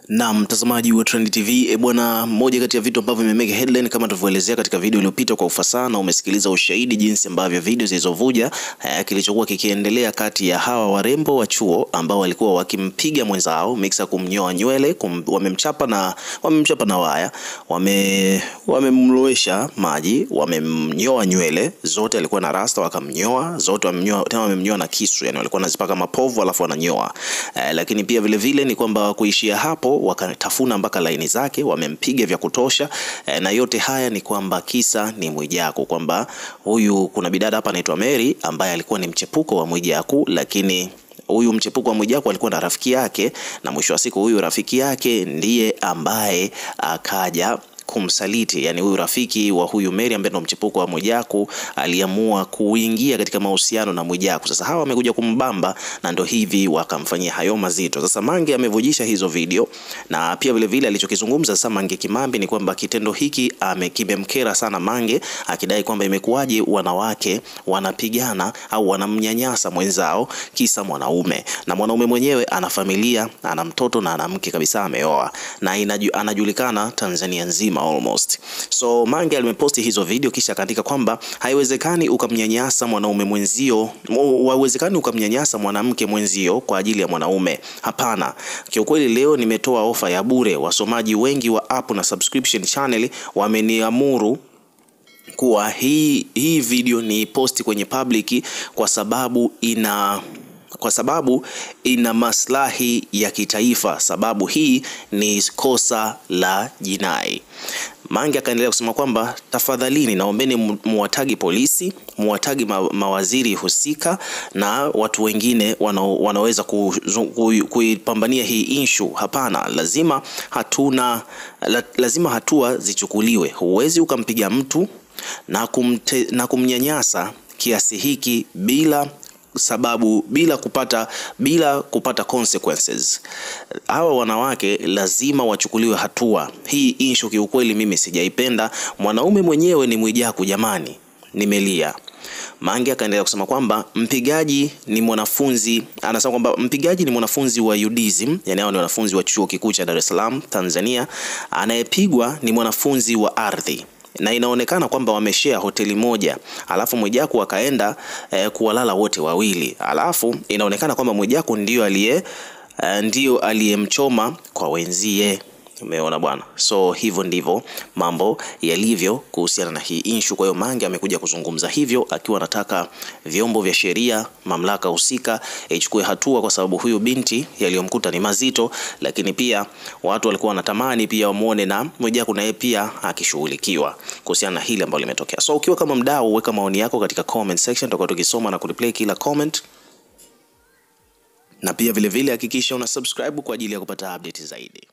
Na mtazamaji wa Trend TV, bwana, moja kati ya vitu ambavyo vimemeke headline kama tulivyoelezea katika video iliyopita kwa ufasaha, na umesikiliza ushahidi jinsi ambavyo video zilizovuja kilichokuwa kikiendelea kati ya hawa warembo wa chuo ambao walikuwa wakimpiga mwenzao Mixer, kumnyoa nywele, wamemchapa na waya, wamemlowesha maji, wamemnyoa nywele zote, alikuwa na rasta wakamnyoa zote, wamemnyoa na kisu, yani walikuwa wanazipaka mapovu alafu wananyoa. Lakini pia vile vile ni kwamba kuishia hapo wakatafuna mpaka laini zake, wamempiga vya kutosha. Na yote haya ni kwamba kisa ni Mwijaku, kwamba huyu kuna bidada hapa anaitwa Mary ambaye alikuwa ni mchepuko wa Mwijaku, lakini huyu mchepuko wa Mwijaku alikuwa na rafiki yake, na mwisho wa siku huyu rafiki yake ndiye ambaye akaja kumsaliti. Yani huyu rafiki wa huyu Mary ambaye ndo mchepuko wa Mwijaku aliamua kuingia katika mahusiano na Mwijaku. Sasa hawa wamekuja kumbamba na ndo hivi wakamfanyia hayo mazito. Sasa Mange amevujisha hizo video, na pia vile vile alichokizungumza sasa Mange Kimambi ni kwamba kitendo hiki kimemkera sana Mange, akidai kwamba imekuwaje wanawake wanapigana au wanamnyanyasa mwenzao kisa mwanaume, na mwanaume mwenyewe ana familia, ana mtoto na ana mke kabisa, ameoa na anajulikana Tanzania nzima almost. So Mange alimeposti hizo video kisha akaandika kwamba haiwezekani ukamnyanyasa mwanaume mwenzio, haiwezekani ukamnyanyasa mwanamke mwenzio kwa ajili ya mwanaume. Hapana. Kiukweli leo nimetoa ofa ya bure. Wasomaji wengi wa app na subscription channel wameniamuru kuwa hii video ni posti kwenye public kwa sababu ina maslahi ya kitaifa, sababu hii ni kosa la jinai. Mange akaendelea kusema kwamba tafadhalini naombeni muwatagi polisi, muwatagi mawaziri husika na watu wengine wanaweza kuipambania hii issue. Hapana, lazima hatua zichukuliwe. Huwezi ukampiga mtu na kumnyanyasa kiasi hiki bila kupata consequences. Hawa wanawake lazima wachukuliwe hatua. Hii issue kiukweli mimi sijaipenda. Mwanaume mwenyewe ni Mwijaku jamani, nimelia. Mange akaendelea kusema kwamba mpigaji ni mwanafunzi, anasema kwamba mpigaji ni mwanafunzi wa UDSM, yani hao ni wanafunzi wa chuo kikuu cha Dar es Salaam Tanzania, anayepigwa ni mwanafunzi wa ardhi, na inaonekana kwamba wameshare hoteli moja, alafu Mwijaku akaenda kuwalala wote wawili, alafu inaonekana kwamba Mwijaku ndio aliyemchoma kwa wenzie. Umeona bwana. So hivyo ndivyo mambo yalivyo kuhusiana na hii issue. Kwa hiyo Mange amekuja kuzungumza hivyo akiwa anataka vyombo vya sheria, mamlaka husika ichukue hatua, kwa sababu huyu binti yaliyomkuta ni mazito, lakini pia watu walikuwa wanatamani pia wamuone na Mwijaku naye pia akishughulikiwa kuhusiana na hili ambalo limetokea. So ukiwa kama mdau, weka maoni yako katika comment section, tutakuwa tukisoma na kureplay kila comment, na pia vile vile hakikisha una subscribe kwa ajili ya kupata update zaidi.